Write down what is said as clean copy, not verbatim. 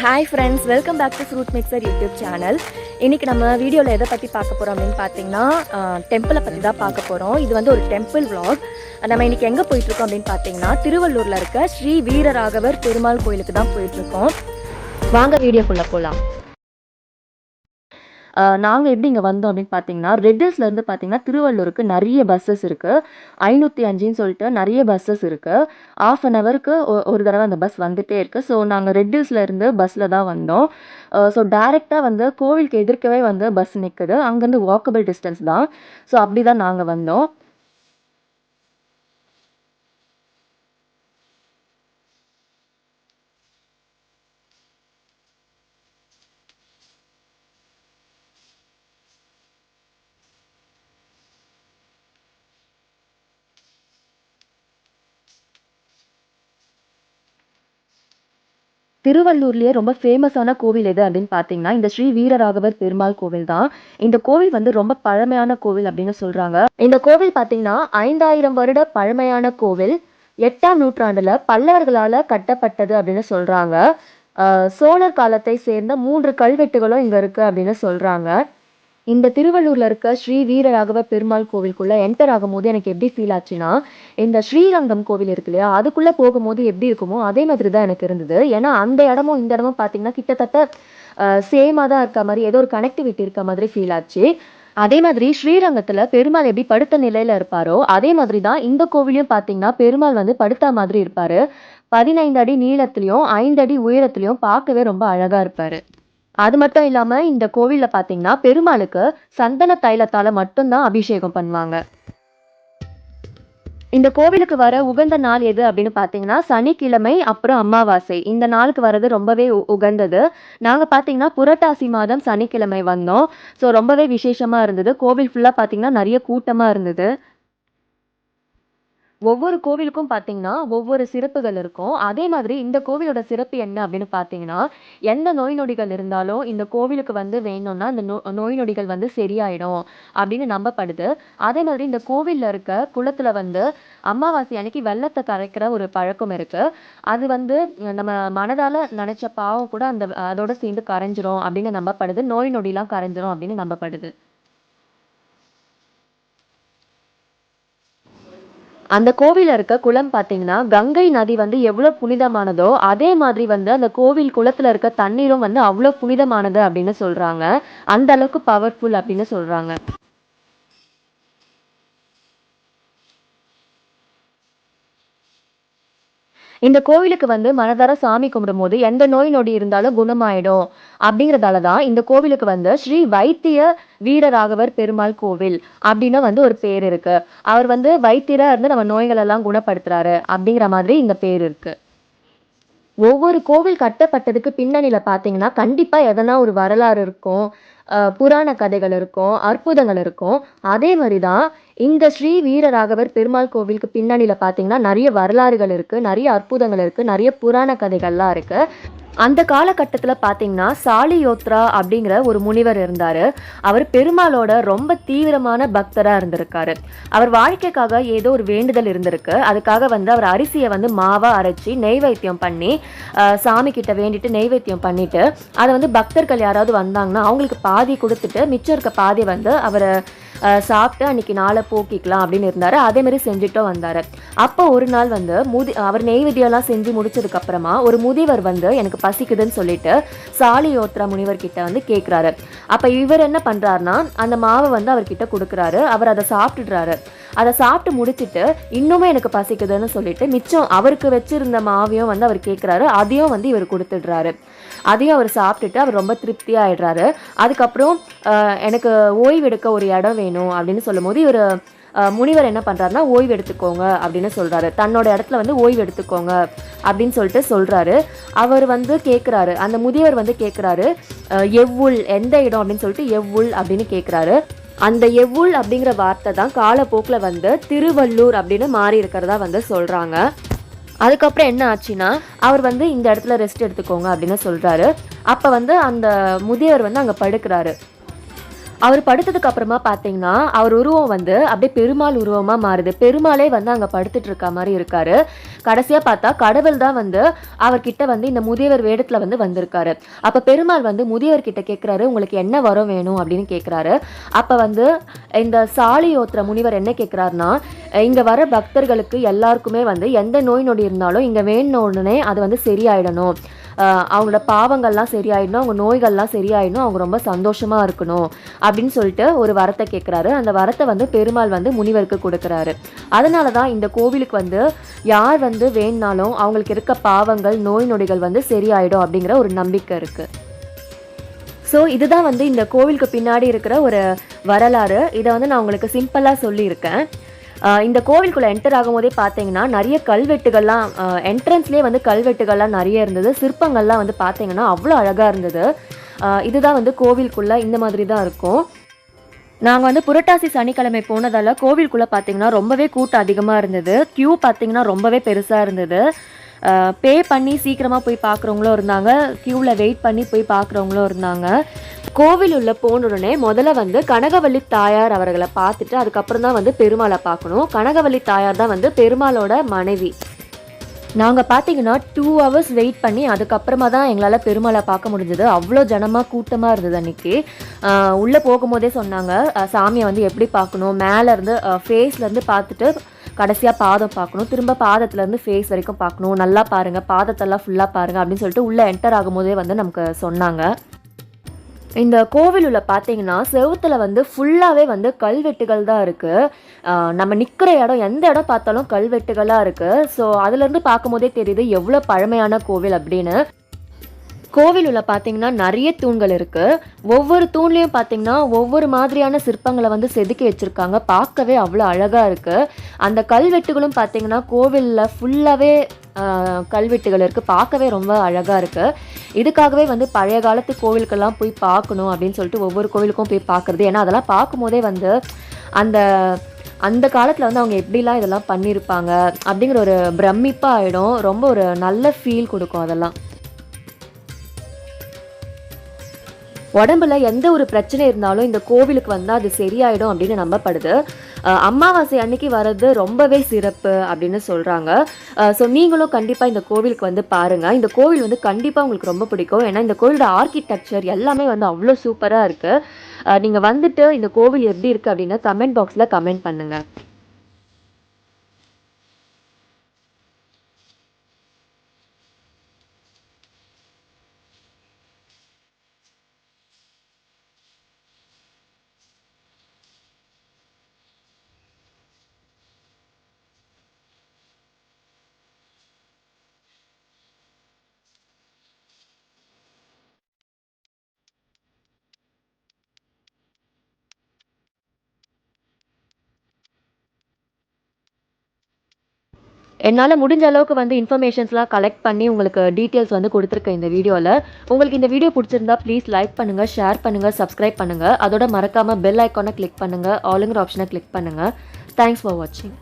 Hi friends, welcome back to fruit mixer YouTube channel. இன்றைக்கி நம்ம வீடியோவில் எதை பற்றி பார்க்க போகிறோம் அப்படின்னு பார்த்தீங்கன்னா டெம்பிளை பற்றி தான் பார்க்க போகிறோம். இது வந்து ஒரு டெம்பிள் vlog. நம்ம இன்றைக்கி எங்கே போயிட்டுருக்கோம் அப்படின்னு பார்த்தீங்கன்னா திருவள்ளூரில் இருக்க ஸ்ரீ வீரராகவர் பெருமாள் கோயிலுக்கு தான் போயிட்டுருக்கோம். வாங்க வீடியோக்குள்ளே போகலாம். நாங்கள் எப்படி இங்கே வந்தோம் அப்படின்னு பார்த்தீங்கன்னா ரெட்டில்ஸ்லேருந்து பார்த்தீங்கன்னா திருவள்ளூருக்கு நிறைய பஸ்ஸஸ் இருக்குது. 505ன்னு சொல்லிட்டு நிறைய பஸ்ஸஸ் இருக்குது. ½ அன் ஹவருக்கு ஒரு தடவை அந்த பஸ் வந்துகிட்டே இருக்குது. ஸோ நாங்கள் ரெட்டில்ஸ்லேருந்து பஸ்ஸில் தான் வந்தோம். ஸோ டேரெக்டாக வந்து கோவிலுக்கு எதிர்க்கவே வந்து பஸ் நிற்குது. அங்கேருந்து வாக்கபிள் டிஸ்டன்ஸ் தான். ஸோ அப்படி தான் நாங்கள் வந்தோம். திருவள்ளூர்லேயே ரொம்ப ஃபேமஸான கோவில் எது அப்படின்னு பார்த்தீங்கன்னா இந்த ஸ்ரீ வீரராகவர் பெருமாள் கோவில் தான். இந்த கோவில் வந்து ரொம்ப பழமையான கோவில் அப்படின்னு சொல்கிறாங்க. இந்த கோவில் பார்த்தீங்கன்னா 5000 வருட பழமையான கோவில். 8ஆம் நூற்றாண்டில் பல்லவர்களால் கட்டப்பட்டது அப்படின்னு சொல்கிறாங்க. சோழர் காலத்தை சேர்ந்த 3 கல்வெட்டுகளும் இங்கே இருக்குது அப்படின்னு சொல்கிறாங்க. இந்த திருவள்ளூரில் இருக்க ஸ்ரீ வீரராகவ பெருமாள் கோவிலுக்குள்ளே என்டர் ஆகும்போது எனக்கு எப்படி ஃபீல் ஆச்சுன்னா, இந்த ஸ்ரீரங்கம் கோவில் இருக்கு இல்லையா, அதுக்குள்ளே போகும்போது எப்படி இருக்குமோ அதே மாதிரி தான் எனக்கு இருந்தது. ஏன்னா அந்த இடமும் இந்த இடமும் பார்த்தீங்கன்னா கிட்டத்தட்ட சேமாக தான் இருக்க மாதிரி, ஏதோ ஒரு கனெக்டிவிட்டி இருக்க மாதிரி ஃபீல் ஆச்சு. அதே மாதிரி ஸ்ரீரங்கத்தில் பெருமாள் எப்படி படுத்த நிலையில் இருப்பாரோ அதே மாதிரி தான் இந்த கோவிலையும் பார்த்தீங்கன்னா பெருமாள் வந்து படுத்த மாதிரி இருப்பார். 15 அடி நீளத்துலையும் 5 அடி உயரத்துலையும் பார்க்கவே ரொம்ப அழகாக இருப்பார். அது மட்டும் இல்லாமல் இந்த கோவிலில் பார்த்தீங்கன்னா பெருமாளுக்கு சந்தன தைலத்தால் மட்டும்தான் அபிஷேகம் பண்ணுவாங்க. இந்த கோவிலுக்கு வர உகந்த நாள் எது அப்படின்னு பார்த்தீங்கன்னா சனிக்கிழமை அப்புறம் அமாவாசை. இந்த நாளுக்கு வர்றது ரொம்பவே உகந்தது. நாங்கள் பார்த்தீங்கன்னா புரட்டாசி மாதம் சனிக்கிழமை வந்தோம். ஸோ ரொம்பவே விசேஷமாக இருந்தது. கோவில் ஃபுல்லாக பார்த்தீங்கன்னா நிறைய கூட்டமாக இருந்தது. ஒவ்வொரு கோவிலுக்கும் பார்த்தீங்கன்னா ஒவ்வொரு சிறப்புகள் இருக்கும். அதே மாதிரி இந்த கோவிலோட சிறப்பு என்ன அப்படின்னு பார்த்தீங்கன்னா, எந்த நோய் நொடிகள் இருந்தாலும் இந்த கோவிலுக்கு வந்து வேணும்னா அந்த நோய் நொடிகள் வந்து சரியாயிடும் அப்படின்னு நம்பப்படுது. அதே மாதிரி இந்த கோவிலில் இருக்க குளத்துல வந்து அமாவாசை அன்னைக்கு வெள்ளத்தை கரைக்கிற ஒரு பழக்கம் இருக்கு. அது வந்து நம்ம மனதால நினைச்ச பாவம் கூட அதோட சேர்ந்து கரைஞ்சிரும் அப்படின்னு நம்பப்படுது. நோய் நொடிலாம் கரைஞ்சிரும் அப்படின்னு நம்பப்படுது. அந்த கோவிலில் இருக்க குளம் பார்த்தீங்கன்னா கங்கை நதி வந்து எவ்வளோ புனிதமானதோ அதே மாதிரி வந்து அந்த கோவில் குளத்தில் இருக்க தண்ணீரும் வந்து அவ்வளோ புனிதமானது அப்படின்னு சொல்கிறாங்க. அந்த அளவுக்கு பவர்ஃபுல் அப்படின்னு சொல்கிறாங்க. இந்த கோவிலுக்கு வந்து மனதார சாமி கும்பிடும்போது எந்த நோய் நொடி இருந்தாலும் குணமாயிடும் அப்படிங்கிறதால தான் இந்த கோவிலுக்கு வந்து ஸ்ரீ வைத்திய வீரராகவர் பெருமாள் கோவில் அப்படின்னு வந்து ஒரு பேர் இருக்கு. அவர் வந்து வைத்தியரா இருந்து நம்ம நோய்கள் எல்லாம் குணப்படுத்துறாரு அப்படிங்கிற மாதிரி இந்த பேர் இருக்கு. ஒவ்வொரு கோவில் கட்டப்பட்டதுக்கு பின்னணியில பார்த்தீங்கன்னா கண்டிப்பா எதனா ஒரு வரலாறு இருக்கும். புராண கதைகள் இருக்கும், அற்புதங்கள் இருக்கும். அதே மாதிரி தான் இந்த ஸ்ரீ வீரராகவர் பெருமாள் கோவிலுக்கு பின்னணியில பார்த்தீங்கன்னா நிறைய வரலாறுகள் இருக்கு, நிறைய அற்புதங்கள் இருக்கு, நிறைய புராண கதைகள்லாம் இருக்கு. அந்த காலகட்டத்தில் பார்த்தீங்கன்னா சாலியோத்ரா அப்படிங்கிற ஒரு முனிவர் இருந்தார். அவர் பெருமாளோட ரொம்ப தீவிரமான பக்தராக இருந்திருக்காரு. அவர் வாழ்க்கைக்காக ஏதோ ஒரு வேண்டுதல் இருந்திருக்கு. அதுக்காக வந்து அவர் அரிசியை வந்து மாவாக அரைச்சி நெய்வேத்தியம் பண்ணி சாமி கிட்ட வேண்டிட்டு நெய்வேத்தியம் பண்ணிட்டு அதை வந்து பக்தர்கள் யாராவது வந்தாங்கன்னா அவங்களுக்கு பாதி கொடுத்துட்டு மிச்சம் இருக்க பாதியை வந்து அவரை சாப்பிட்டு அன்னைக்கு நாளை போக்கிக்கலாம் அப்படின்னு இருந்தார். அதேமாதிரி செஞ்சுட்டும் வந்தார். அப்போ ஒரு நாள் வந்து அவர் நெய்வேத்தியெல்லாம் செஞ்சு முடிச்சதுக்கப்புறமா ஒரு முதியவர் வந்து எனக்கு பசிக்குதுன்னு சொல்லிட்டு சாலியோத்ரா முனிவர்கிட்ட வந்து கேட்குறாரு. அப்போ இவர் என்ன பண்ணுறாருனா அந்த மாவை வந்து அவர்கிட்ட கொடுக்குறாரு. அவர் அதை சாப்பிட்டுடுறாரு. அதை சாப்பிட்டு முடிச்சுட்டு இன்னுமே எனக்கு பசிக்குதுன்னு சொல்லிட்டு மிச்சம் அவருக்கு வச்சிருந்த மாவையும் வந்து அவர் கேட்குறாரு. அதையும் வந்து இவர் கொடுத்துடுறாரு. அதையும் அவர் சாப்பிட்டுட்டு அவர் ரொம்ப திருப்தியாக ஆயிடுறாரு. அதுக்கப்புறம் எனக்கு ஓய்வெடுக்க ஒரு இடம் வேணும் அப்படின்னு சொல்லும் போது இவர் முனிவர் என்ன பண்ணுறாருனா ஓய்வு எடுத்துக்கோங்க அப்படின்னு சொல்கிறாரு. தன்னோட இடத்துல வந்து ஓய்வு எடுத்துக்கோங்க அப்படின்னு சொல்லிட்டு சொல்கிறாரு. அவர் வந்து கேட்குறாரு, அந்த முதியவர் வந்து கேட்குறாரு எவ்வுள் எந்த இடம் அப்படின்னு சொல்லிட்டு எவ்வுள் அப்படின்னு கேட்குறாரு. அந்த எவ்வுள் அப்படிங்கிற வார்த்தை தான் காலப்போக்கில் வந்து திருவள்ளூர் அப்படின்னு மாறி இருக்கிறதா வந்து சொல்கிறாங்க. அதுக்கப்புறம் என்ன ஆச்சுன்னா அவர் வந்து இந்த இடத்துல ரெஸ்ட் எடுத்துக்கோங்க அப்படின்னு சொல்கிறாரு. அப்போ வந்து அந்த முதியவர் வந்து அங்கே படுக்கிறாரு. அவர் படுத்ததுக்கு அப்புறமா பார்த்தீங்கன்னா அவர் உருவம் வந்து அப்படியே பெருமாள் உருவமாக மாறுது. பெருமாளே வந்து அங்கே படுத்துட்டு இருக்க மாதிரி இருக்காரு. கடைசியா பார்த்தா கடவுள் தான் வந்து அவர்கிட்ட வந்து இந்த முதியவர் வேடத்துல வந்து வந்திருக்காரு. அப்ப பெருமாள் வந்து முதியவர் கிட்ட கேட்கிறாரு, உங்களுக்கு என்ன வரம் வேணும் அப்படின்னு கேட்கிறாரு. அப்ப வந்து இந்த சாலியோத்திர முனிவர் என்ன கேட்கிறாருன்னா, இங்க வர பக்தர்களுக்கு எல்லாருக்குமே வந்து எந்த நோய் நொடி இருந்தாலும் இங்க வேணுன உடனே அது வந்து சரியாயிடணும். அவங்களோட பாவங்கள்லாம் சரியாயிடணும், அவங்க நோய்கள்லாம் சரியாயிடணும், அவங்க ரொம்ப சந்தோஷமா இருக்கணும் அப்படின்னு சொல்லிட்டு ஒரு வரத்தை கேட்குறாரு. அந்த வரத்தை வந்து பெருமாள் வந்து முனிவருக்கு கொடுக்குறாரு. அதனால தான் இந்த கோவிலுக்கு வந்து யார் வந்து வேணுனாலும் அவங்களுக்கு இருக்க பாவங்கள் நோய் நொடிகள் வந்து சரியாயிடும் அப்படிங்கிற ஒரு நம்பிக்கை இருக்குது. ஸோ இதுதான் வந்து இந்த கோவிலுக்கு பின்னாடி இருக்கிற ஒரு வரலாறு. இதை வந்து நான் உங்களுக்கு சிம்பிளாக சொல்லியிருக்கேன். இந்த கோவிலுக்குள்ளே என்டர் ஆகும்போதே பார்த்தீங்கன்னா நிறைய கல்வெட்டுகள்லாம் என்ட்ரன்ஸ்லேயே வந்து கல்வெட்டுகள்லாம் நிறைய இருந்தது. சிற்பங்கள்லாம் வந்து பார்த்தீங்கன்னா அவ்வளோ அழகாக இருந்தது. இதுதான் வந்து கோவிலுக்குள்ளே இந்த மாதிரி தான் இருக்கும். நாங்கள் வந்து புரட்டாசி சனிக்கிழமை போனதால் கோவிலுக்குள்ளே பார்த்தீங்கன்னா ரொம்பவே கூட்டம் அதிகமாக இருந்தது. க்யூ பார்த்தீங்கன்னா ரொம்பவே பெருசாக இருந்தது. பே பண்ணி சீக்கிரமாக போய் பார்க்குறவங்களும் இருந்தாங்க, க்யூவில் வெயிட் பண்ணி போய் பார்க்குறவங்களும் இருந்தாங்க. கோவில் உள்ள போன உடனே முதல்ல வந்து கனகவல்லி தாயார் அவர்களை பார்த்துட்டு அதுக்கப்புறம் தான் வந்து பெருமாளை பார்க்கணும். கனகவல்லி தாயார் தான் வந்து பெருமாளோட மனைவி. நாங்கள் பார்த்தீங்கன்னா 2 hours வெயிட் பண்ணி அதுக்கப்புறமா தான் எங்களால் பெருமாளை பார்க்க முடிஞ்சது. அவ்வளோ ஜனமாக கூட்டமாக இருந்தது அன்றைக்கி. உள்ளே போகும்போதே சொன்னாங்க சாமியை வந்து எப்படி பார்க்கணும், மேலேருந்து ஃபேஸ்லேருந்து பார்த்துட்டு கடைசியாக பாதம் பார்க்கணும், திரும்ப பாதத்துலேருந்து ஃபேஸ் வரைக்கும் பார்க்கணும், நல்லா பாருங்கள், பாதத்தெல்லாம் ஃபுல்லாக பாருங்கள் அப்படின்னு சொல்லிட்டு உள்ளே என்டர் ஆகும்போதே வந்து நமக்கு சொன்னாங்க. இந்த கோவில் உள்ள பார்த்தீங்கன்னா செவுத்துல வந்து ஃபுல்லாகவே வந்து கல்வெட்டுகள் தான் இருக்குது. நம்ம நிற்கிற இடம் எந்த இடம் பார்த்தாலும் கல்வெட்டுகளாக இருக்குது. ஸோ அதுலேருந்து பார்க்கும்போதே தெரியுது எவ்வளோ பழமையான கோவில் அப்படின்னு. கோவில் உள்ள பார்த்தீங்கன்னா நிறைய தூண்கள் இருக்குது. ஒவ்வொரு தூண்லேயும் பார்த்தீங்கன்னா ஒவ்வொரு மாதிரியான சிற்பங்களை வந்து செதுக்கி வச்சுருக்காங்க. பார்க்கவே அவ்வளோ அழகாக இருக்குது. அந்த கல்வெட்டுகளும் பார்த்தீங்கன்னா கோவிலில் ஃபுல்லாகவே கல்வெட்டுகள் இருக்குது. பார்க்கவே ரொம்ப அழகாக இருக்குது. இதுக்காகவே வந்து பழைய காலத்து கோவிலுக்கெல்லாம் போய் பார்க்கணும் அப்படின்னு சொல்லிட்டு ஒவ்வொரு கோவிலுக்கும் போய் பார்க்குறது. ஏன்னா அதெல்லாம் பார்க்கும்போதே வந்து அந்த அந்த காலத்தில் வந்து அவங்க எப்படிலாம் இதெல்லாம் பண்ணியிருப்பாங்க அப்படிங்கிற ஒரு பிரமிப்பாக ஆகிடும். ரொம்ப ஒரு நல்ல ஃபீல் கொடுக்கும் அதெல்லாம். உடம்புல எந்த ஒரு பிரச்சனை இருந்தாலும் இந்த கோவிலுக்கு வந்தால் அது சரியாயிடும் அப்படின்னு நம்பப்படுது. அமாவாசை அன்னைக்கு வர்றது ரொம்பவே சிறப்பு அப்படின்னு சொல்கிறாங்க. ஸோ நீங்களும் கண்டிப்பாக இந்த கோவிலுக்கு வந்து பாருங்கள். இந்த கோவில் வந்து கண்டிப்பாக உங்களுக்கு ரொம்ப பிடிக்கும். ஏன்னா இந்த கோவிலோட ஆர்கிடெக்சர் எல்லாமே வந்து அவ்வளோ சூப்பராக இருக்குது. நீங்கள் வந்துட்டு இந்த கோவில் எப்படி இருக்குது அப்படின்னு கமெண்ட் பாக்ஸில் கமெண்ட் பண்ணுங்கள். என்னால் முடிஞ்ச அளவுக்கு வந்து இன்ஃபர்மேஷன்ஸ்லாம் கலெக்ட் பண்ணி உங்களுக்கு டீட்டெயில்ஸ் வந்து கொடுத்துருக்கேன் இந்த வீடியோவில். உங்களுக்கு இந்த வீடியோ பிடிச்சிருந்தா ப்ளீஸ் லைக் பண்ணுங்கள், ஷேர் பண்ணுங்கள், சப்ஸ்கிரைப் பண்ணுங்கள். அதோட மறக்காமல் பெல் ஐக்கானை கிளிக் பண்ணுங்கள், ஆளுங்கிற ஆப்ஷனை கிளிக் பண்ணுங்கள். தேங்க்ஸ் ஃபார் வாட்சிங்.